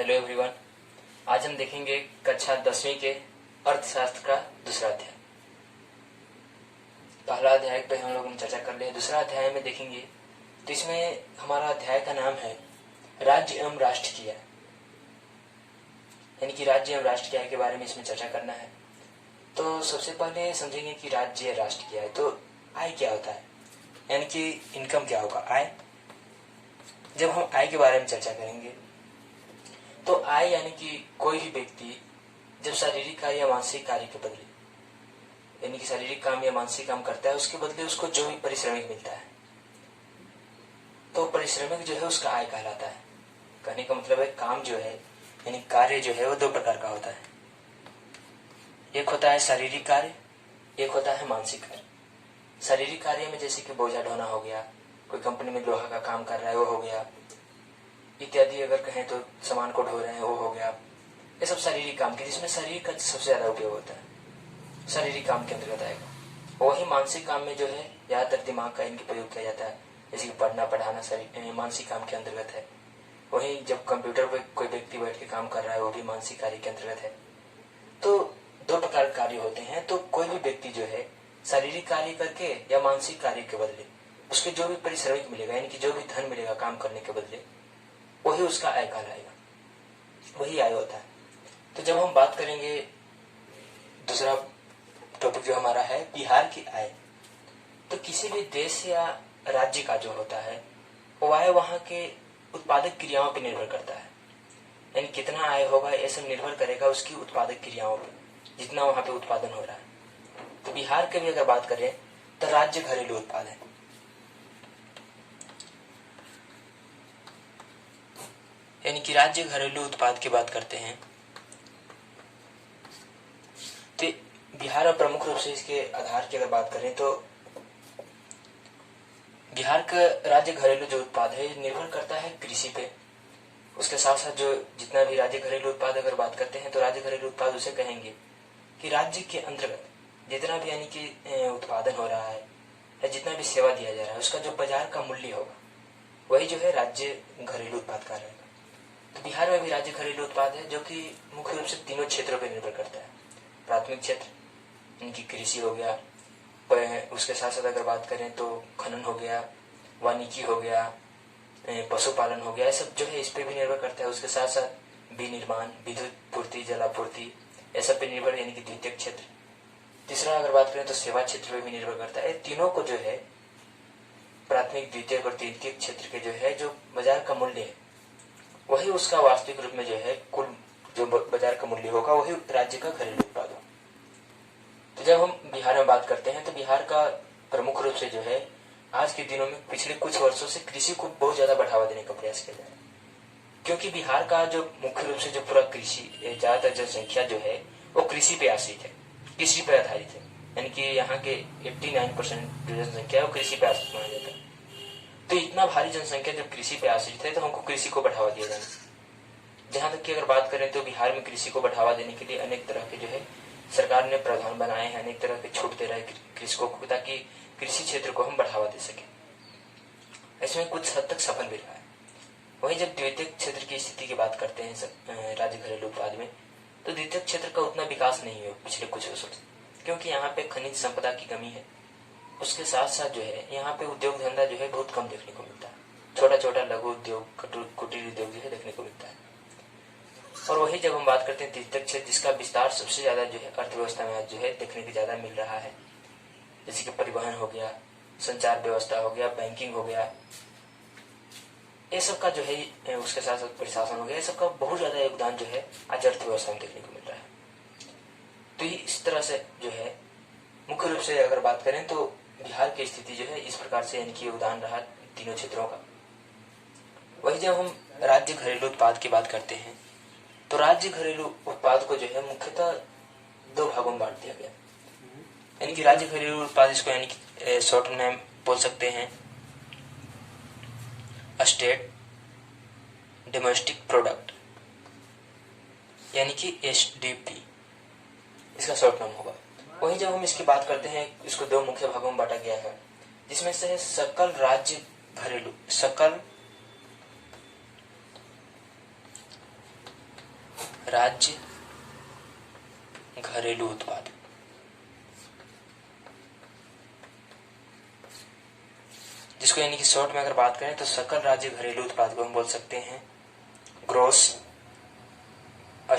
Hello everyone. आज हम देखेंगे कक्षा 10वीं के अर्थशास्त्र का दूसरा अध्याय। पहला अध्याय पे हम लोगों ने चर्चा कर लिया। दूसरा अध्याय में देखेंगे तो इसमें हमारा अध्याय का नाम है राज्य एवं राष्ट्र की आय, यानी कि राज्य एवं राष्ट्र की आय के बारे में इसमें चर्चा करना है। तो सबसे पहले समझेंगे कि राज्य राष्ट्र की आय, तो आय क्या होता है, यानी कि इनकम क्या होगा। आय, जब हम आय के बारे में चर्चा करेंगे तो आय यानी कि कोई भी व्यक्ति जब शारीरिक कार्य या मानसिक कार्य के बदले, यानी कि शारीरिक काम या मानसिक काम करता है, उसके बदले उसको जो भी पारिश्रमिक मिलता है, तो पारिश्रमिक जो है उसका आय कहलाता है। कहने का मतलब है काम जो है यानी कार्य जो है वो दो प्रकार का होता है। एक होता है शारीरिक कार्य, एक होता है मानसिक कार्य। शारीरिक कार्य में जैसे कि बोझा ढोना हो गया, कोई कंपनी में लोहा का काम कर रहा है वो हो गया, इत्यादि अगर कहें तो सामान को ढो रहे हैं वो हो गया। ये सब शारीरिक काम के, जिसमें शरीर का सबसे ज्यादा उपयोग होता है, शारीरिक काम के अंतर्गत आएगा। वही मानसिक काम में जो है ज्यादातर दिमाग का इनके प्रयोग किया जाता है, जैसे कि पढ़ना पढ़ाना मानसिक काम के अंतर्गत है। वही जब कंप्यूटर पर कोई व्यक्ति बैठ के काम कर रहा है वो भी मानसिक कार्य के अंतर्गत है। तो दो प्रकार के कार्य होते हैं। तो कोई भी व्यक्ति जो है शारीरिक कार्य करके या मानसिक कार्य के बदले उसके जो भी पारिश्रमिक मिलेगा, यानी कि जो भी धन मिलेगा काम करने के बदले, वही उसका आय कहलाएगा, वही आय होता है। तो जब हम बात करेंगे दूसरा टॉपिक जो हमारा है बिहार की आय, तो किसी भी देश या राज्य का जो होता है वो आय वहां के उत्पादक क्रियाओं पर निर्भर करता है। यानी कितना आय होगा ये सब निर्भर करेगा उसकी उत्पादक क्रियाओं पर, जितना वहां पे उत्पादन हो रहा है। तो बिहार के भी अगर बात करें तो राज्य घरेलू उत्पाद है, यानी कि राज्य घरेलू उत्पाद की बात करते हैं तो बिहार और प्रमुख रूप से इसके आधार की अगर बात करें तो बिहार का राज्य घरेलू जो उत्पाद है निर्भर करता है कृषि पे। उसके साथ साथ जो जितना भी राज्य घरेलू उत्पाद अगर बात करते हैं तो राज्य घरेलू उत्पाद उसे कहेंगे कि राज्य के अंतर्गत जितना भी यानी कि उत्पादन हो रहा है या जितना भी सेवा दिया जा रहा है उसका जो बाजार का मूल्य होगा वही जो है राज्य घरेलू उत्पाद का रहेगा। तो बिहार में भी राज्य घरेलू उत्पाद है जो कि मुख्य रूप से तीनों क्षेत्रों पर निर्भर करता है। प्राथमिक क्षेत्र इनकी कृषि हो गया, उसके साथ साथ अगर बात करें तो खनन हो गया, वानिकी हो गया, पशुपालन हो गया, ये सब जो है इस पे भी निर्भर करता है। उसके साथ साथ विनिर्माण, विद्युत पूर्ति, जलापूर्ति, ये सब पे निर्भर, यानी कि द्वितीयक क्षेत्र। तीसरा अगर बात करें तो सेवा क्षेत्र पे भी निर्भर करता है। तीनों को जो है प्राथमिक, द्वितीयक और तृतीयक क्षेत्र के जो है जो बाजार का मूल्य है वही उसका वास्तविक रूप में जो है कुल जो बाजार का मूल्य होगा वही राज्य का घरेलू उत्पाद हो। तो जब हम बिहार में बात करते हैं तो बिहार का प्रमुख रूप से जो है आज के दिनों में पिछले कुछ वर्षों से कृषि को बहुत ज्यादा बढ़ावा देने का प्रयास किया जा रहा है, क्योंकि बिहार का जो मुख्य रूप से जो पूरा कृषि ज्यादातर जनसंख्या जो है वो कृषि पे आश्रित है, कृषि पे आधारित है। यानी कि यहाँ के 89% जो जनसंख्या है वो कृषि पे आश्रित माना जाता है। तो इतना भारी जनसंख्या जब कृषि पे आश्रित है तो हमको कृषि को बढ़ावा दिया जाना। जहां तक की अगर बात करें तो बिहार में कृषि को बढ़ावा देने के लिए अनेक तरह के जो है सरकार ने प्रावधान बनाए हैं, अनेक तरह के छूट दे रहा है कृषकों को ताकि कृषि क्षेत्र को हम बढ़ावा दे सके। इसमें कुछ हद तक सफल भी रहा है। वही जब द्वितीयक क्षेत्र की स्थिति की बात करते हैं राज्य घरेलू उत्पाद में, तो द्वितीयक क्षेत्र का उतना विकास नहीं हुआ पिछले कुछ वर्षों से, क्योंकि यहाँ पे खनिज संपदा की कमी है। उसके साथ साथ जो है यहाँ पे उद्योग धंधा जो है बहुत कम देखने को मिलता है, छोटा छोटा लघु उद्योग, कुटीर उद्योग जो है देखने को मिलता है। और वही जब हम बात करते हैं तृतीयक क्षेत्र जिसका विस्तार सबसे ज्यादा जो है अर्थव्यवस्था में आज जो है देखने को ज्यादा मिल रहा है, जैसे कि परिवहन हो गया, संचार व्यवस्था हो गया, बैंकिंग हो गया, ये सब का जो है उसके साथ साथ प्रशासन हो गया, ये सब का बहुत ज्यादा योगदान जो है आज अर्थव्यवस्था में देखने को मिल रहा है। तो इस तरह से जो है मुख्य रूप से अगर बात करें तो बिहार की स्थिति जो है इस प्रकार से यानी कि योगदान रहा तीनों क्षेत्रों का। वही जब हम राज्य घरेलू उत्पाद की बात करते हैं तो राज्य घरेलू उत्पाद को जो है मुख्यतः दो भागों में बांट दिया गया, यानी कि राज्य घरेलू उत्पाद इसको यानी कि शॉर्ट नेम बोल सकते हैं स्टेट डोमेस्टिक प्रोडक्ट, यानी कि एसडीपी इसका शॉर्ट नाम होगा। वहीं जब हम इसकी बात करते हैं इसको दो मुख्य भागों में बांटा गया है, जिसमें से है सकल राज्य घरेलू, सकल राज्य घरेलू उत्पाद। जिसको यानी कि शॉर्ट में अगर बात करें तो सकल राज्य घरेलू उत्पाद को हम बोल सकते हैं ग्रॉस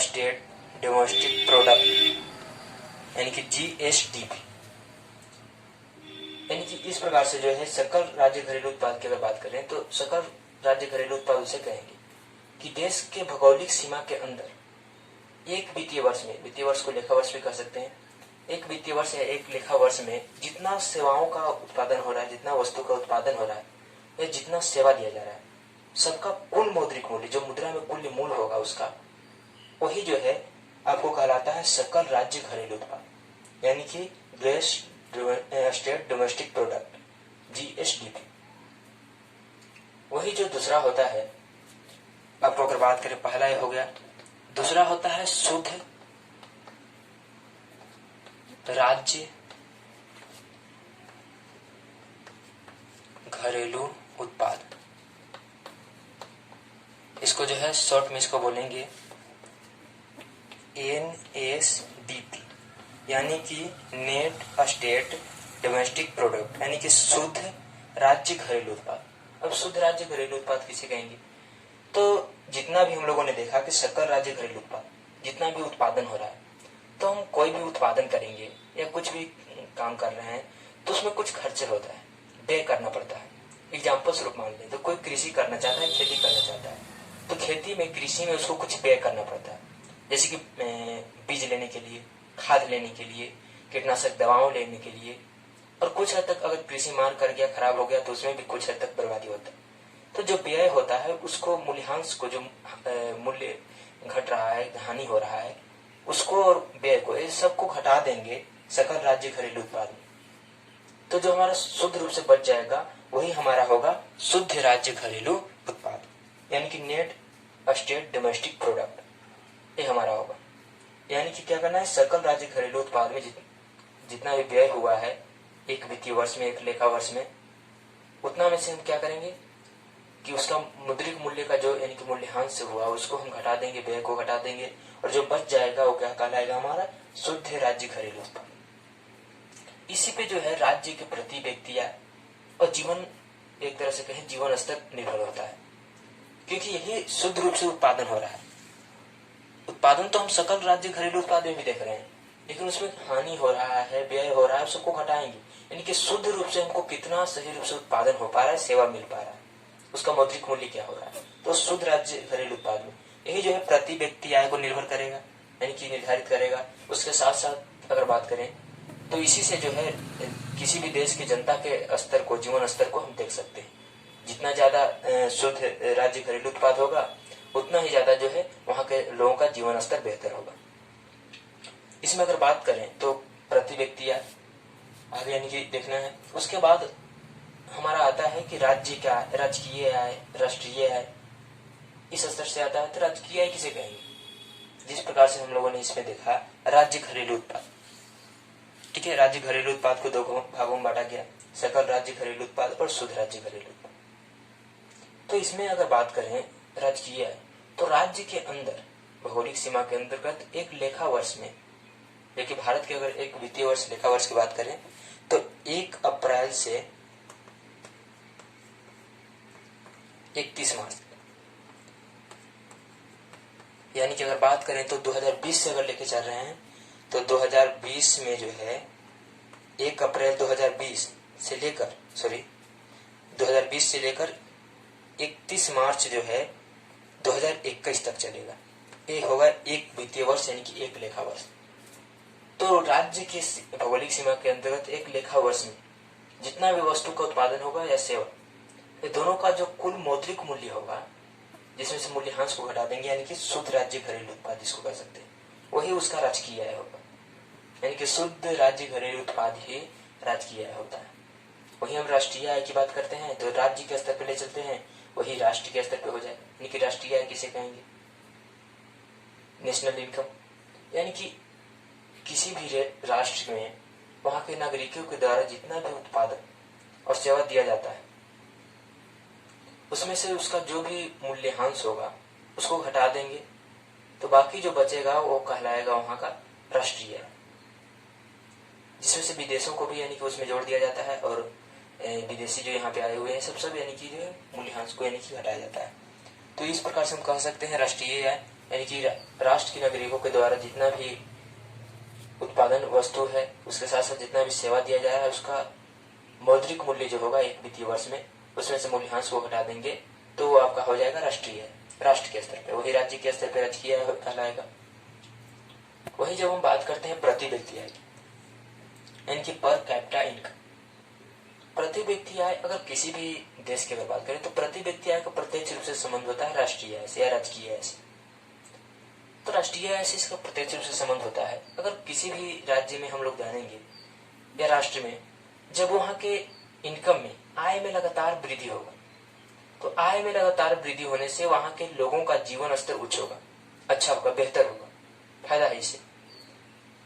स्टेट डोमेस्टिक प्रोडक्ट, यानी कि GSDP। यानी कि इस प्रकार से जो है सकल राज्य घरेलू उत्पाद की अगर बात करें तो सकल राज्य घरेलू उत्पाद उसे कहेंगे कि देश के भौगोलिक सीमा के अंदर एक वित्तीय वर्ष में, वित्तीय वर्ष को लेखा वर्ष भी कह सकते हैं, एक वित्तीय वर्ष या एक लेखा वर्ष में जितना सेवाओं का उत्पादन हो रहा है, जितना वस्तु का उत्पादन हो रहा है या जितना सेवा दिया जा रहा है, सबका कुल मौद्रिक मूल्य, जो मुद्रा में कुल मूल्य होगा उसका, वही जो है आपको कहलाता है सकल राज्य घरेलू उत्पाद, यानी कि gross state domestic product, GSDP। वही जो दूसरा होता है, आपको अगर बात करें, पहला ये हो गया, दूसरा होता है शुद्ध राज्य घरेलू उत्पाद। इसको जो है शॉर्ट में इसको बोलेंगे NSDP, यानी कि नेट स्टेट डोमेस्टिक प्रोडक्ट, यानी कि शुद्ध राज्य घरेलू उत्पाद। अब शुद्ध राज्य घरेलू उत्पाद किसे कहेंगे? तो जितना भी हम लोगों ने देखा कि सकल राज्य घरेलू उत्पाद, जितना भी उत्पादन हो रहा है, तो हम कोई भी उत्पादन करेंगे या कुछ भी काम कर रहे हैं तो उसमें कुछ खर्च होता है, व्यय करना पड़ता है। एग्जाम्पल स्वरूप मान लें तो कोई कृषि करना चाहता है, खेती करना चाहता है, तो खेती में, कृषि में उसको कुछ व्यय करना पड़ता है, जैसे कि बीज लेने के लिए, खाद लेने के लिए, कीटनाशक दवाओं लेने के लिए, और कुछ हद तक अगर कृषि मार कर गया, खराब हो गया, तो उसमें भी कुछ हद तक बर्बादी होता है। तो जो व्यय होता है उसको, मूल्यांश को, जो मूल्य घट रहा है, हानि हो रहा है, उसको और व्यय को, इस सबको घटा देंगे सकल राज्य घरेलू उत्पाद में। तो जो हमारा शुद्ध रूप से बच जाएगा वही हमारा होगा शुद्ध राज्य घरेलू उत्पाद, यानी कि नेट स्टेट डोमेस्टिक प्रोडक्ट, ये हमारा होगा। यानी कि क्या करना है, सकल राज्य घरेलू उत्पाद में जितना भी व्यय हुआ है एक वित्तीय वर्ष में, एक लेखा वर्ष में, उतना में से हम क्या करेंगे कि उसका मुद्रिक मूल्य का जो, यानी कि मूल्यांश से हुआ, उसको हम घटा देंगे, व्यय को घटा देंगे, और जो बच जाएगा वो क्या कहलाएगा, हमारा शुद्ध राज्य घरेलू उत्पाद। इसी पे जो है राज्य के प्रति व्यक्तियां और जीवन, एक तरह से कहें जीवन स्तर निर्भर होता है, क्योंकि यही शुद्ध रूप से उत्पादन हो रहा है। उत्पादन तो हम सकल राज्य घरेलू उत्पाद में भी देख रहे हैं, लेकिन उसमें हानि हो रहा है, व्यय हो रहा है, सबको घटाएंगे, यानी कि शुद्ध रूप से हमको कितना सही रूप से उत्पादन हो पा रहा है, सेवा मिल पा रहा है, उसका मौद्रिक मूल्य क्या हो रहा है। तो शुद्ध राज्य घरेलू उत्पाद में यही जो है प्रति व्यक्ति आय को निर्भर करेगा, यानी कि निर्धारित करेगा। उसके साथ साथ अगर बात करें तो इसी से जो है किसी भी देश की जनता के स्तर को, जीवन स्तर को हम देख सकते हैं। जितना ज्यादा शुद्ध राज्य घरेलू उत्पाद होगा उतना ही ज्यादा जो है वहां के लोगों का जीवन स्तर बेहतर होगा। इसमें अगर बात करें तो प्रति व्यक्ति आय आगे यानी कि देखना है। उसके बाद हमारा आता है कि राज्य क्या है, राजकीय आय, राष्ट्रीय आय, इस स्तर से आता है। तो राजकीय आय किसे कहेंगे? जिस प्रकार से हम लोगों ने इसमें देखा राज्य घरेलू उत्पाद, ठीक है, राज्य घरेलू उत्पाद को दो भागों में बांटा गया, सकल राज्य घरेलू उत्पाद और शुद्ध राज्य घरेलू उत्पाद। तो इसमें अगर बात करें राजकीय आय, तो राज्य के अंदर, भौगोलिक सीमा के अंतर्गत एक लेखा वर्ष में, देखिए भारत के अगर एक वित्तीय वर्ष, लेखा वर्ष की बात करें तो 1 अप्रैल से 31 मार्च, यानी कि अगर बात करें तो 2020 से अगर लेके चल रहे हैं तो 2020 में जो है 1 अप्रैल 2020 से लेकर 31 मार्च जो है 2021 तक चलेगा। ये होगा एक वित्तीय वर्ष, यानी कि एक लेखा वर्ष। तो राज्य की भौगोलिक सीमा के अंतर्गत एक लेखा वर्ष में जितना भी वस्तु का उत्पादन होगा या सेवा, ये दोनों का जो कुल मौद्रिक मूल्य होगा, जिसमें से मूल्यांश को घटा देंगे, यानी कि शुद्ध राज्य घरेलू उत्पाद जिसको कह सकते हैं, वही उसका राजकीय आय होगा। यानी कि शुद्ध राज्य घरेलू उत्पाद ही राजकीय आय होता है। वही हम राष्ट्रीय आय की बात करते हैं तो राज्य के स्तर पर ले चलते हैं, वही राष्ट्र के स्तर पर हो जाए। यानी कि राष्ट्रीय आय किसे कहेंगे? नेशनल इनकम, यानी कि किसी भी राष्ट्र में वहां के नागरिकों के द्वारा जितना भी उत्पादन और सेवा दिया जाता है, उसमें से उसका जो भी मूल्यांश होगा उसको घटा देंगे, तो बाकी जो बचेगा वो कहलाएगा वहां का राष्ट्रीय आय, जिसमें से विदेशों को भी यानी कि उसमें जोड़ दिया जाता है और विदेशी जो यहाँ पे आए हुए हैं सब यानी कि जो है मूल्यांश को यानी कि घटाया जाता है। तो इस प्रकार से हम कह सकते हैं राष्ट्रीय आय यानी कि राष्ट्र के नागरिकों के द्वारा जितना भी उत्पादन वस्तु है उसके साथ साथ जितना भी सेवा दिया जाए है उसका मौद्रिक मूल्य जो होगा एक वित्तीय वर्ष में उसमें से मूल्यांश को घटा देंगे तो वो आपका हो जाएगा राष्ट्रीय आय, राष्ट्र के स्तर पे। वही राज्य के स्तर पे राजकीय आय कहलाएगा। वही जब हम बात करते हैं प्रति व्यक्ति आय यानी कि पर कैपिटा इनकम, प्रति व्यक्ति आय अगर किसी भी देश की अगर बात करें तो प्रति व्यक्ति आय का प्रत्यक्ष रूप से संबंध होता है राष्ट्रीय आय से या राजकीय आय से। तो राष्ट्रीय आय से इसका प्रत्यक्ष रूप से संबंध होता है। अगर किसी भी राज्य में हम लोग जानेंगे या राष्ट्र में, जब वहां के इनकम में आय में लगातार वृद्धि होगा तो आय में लगातार वृद्धि होने से वहां के लोगों का जीवन स्तर उच्च होगा, अच्छा होगा, बेहतर होगा, फायदा है इससे।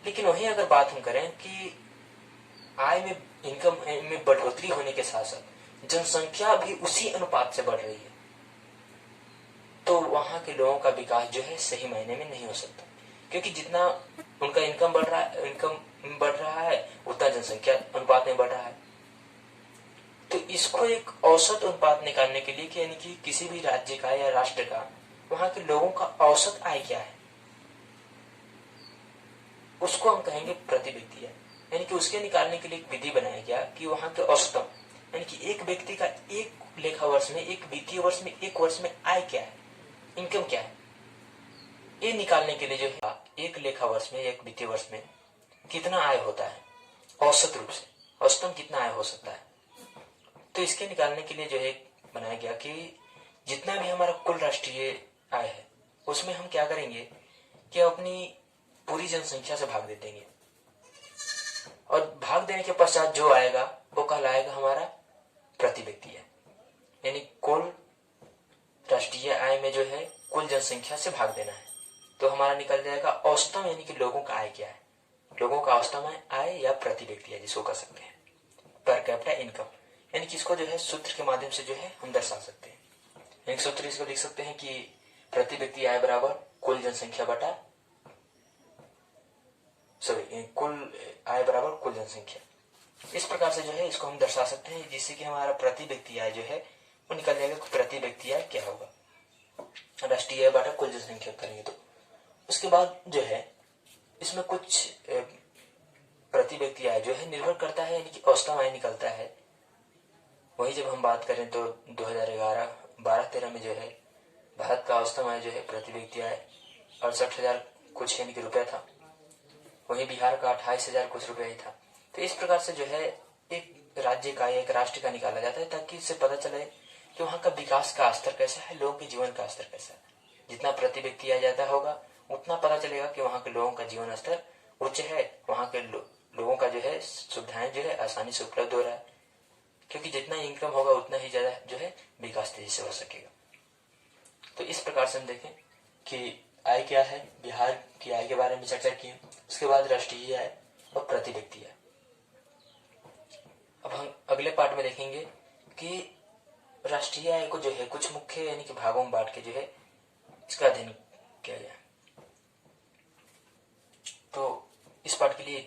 लेकिन वही अगर बात हम करें कि आय में इनकम में बढ़ोतरी होने के साथ साथ जनसंख्या भी उसी अनुपात से बढ़ रही है तो वहां के लोगों का विकास जो है सही मायने में नहीं हो सकता, क्योंकि जितना उनका इनकम बढ़ रहा है उतना जनसंख्या अनुपात में बढ़ रहा है। तो इसको एक औसत अनुपात निकालने के लिए कि यानी कि किसी भी राज्य का या राष्ट्र का वहां के लोगों का औसत आय क्या है उसको हम कहेंगे प्रति व्यक्ति आय, यानी कि उसके निकालने के लिए एक विधि बनाया गया कि वहां के औसतम यानी कि एक व्यक्ति का एक लेखा वर्ष में, एक वित्तीय वर्ष में, एक वर्ष में आय क्या है, इनकम क्या है, ये निकालने के लिए जो है एक लेखा वर्ष में, एक वित्तीय वर्ष में कितना आय होता है औसत रूप से, औसतम कितना आय हो सकता है। तो इसके निकालने के लिए जो है बनाया गया कि जितना भी हमारा कुल राष्ट्रीय आय है उसमें हम क्या करेंगे कि अपनी पूरी जनसंख्या से भाग दे देंगे और भाग देने के पश्चात जो आएगा वो कहलाएगा हमारा प्रति व्यक्ति आय, यानी कुल राष्ट्रीय आय में जो है कुल जनसंख्या से भाग देना है तो हमारा निकल जाएगा औसतम, यानी कि लोगों का आय क्या है, लोगों का औसतम आय या प्रति व्यक्ति आय जिसको कह सकते हैं पर कैपिटा इनकम, यानी कि इसको जो है सूत्र के माध्यम से जो है हम दर्शा सकते हैं। यानी सूत्र इसको लिख सकते हैं कि प्रति व्यक्ति आय बराबर कुल जनसंख्या बटा कुल आय बराबर कुल जनसंख्या। इस प्रकार से जो है इसको हम दर्शा सकते हैं जिससे कि हमारा प्रति व्यक्ति आय जो है वो निकल जाएगा प्रति व्यक्ति आय क्या होगा, राष्ट्रीय आय बटा कुल जनसंख्या करेंगे तो। उसके बाद जो है इसमें कुछ प्रति व्यक्ति आय जो है निर्भर करता है, यानी कि औसतम आय निकलता है। वही जब हम बात करें तो 2011-12-13 में जो है भारत का औसतम आय जो है प्रति व्यक्ति आय 68,000 कुछ यानी कि रुपया था, वहीं बिहार का 28,000 कुछ रुपया ही था। तो इस प्रकार से जो है एक राज्य का या एक राष्ट्र का निकाला जाता है ताकि इससे पता चले कि वहां का विकास का स्तर कैसा है, लोगों के जीवन का स्तर कैसा है। जितना प्रति व्यक्ति आय जाता होगा उतना पता चलेगा कि वहां के लोगों का जीवन स्तर उच्च है, वहां के लोगों का जो है सुविधाएं जो है आसानी से उपलब्ध हो रहा है, क्योंकि जितना इनकम होगा उतना ही ज्यादा जो है विकास तेजी से हो सकेगा। तो इस प्रकार से हम देखें कि आय क्या है, बिहार की आय के बारे में चर्चा की, उसके बाद राष्ट्रीय आय और प्रति व्यक्ति आय। अब हम अगले पार्ट में देखेंगे कि राष्ट्रीय आय को जो है कुछ मुख्य यानी कि भागों में बांट के जो है इसका अध्ययन किया जाए। तो इस पार्ट के लिए इतना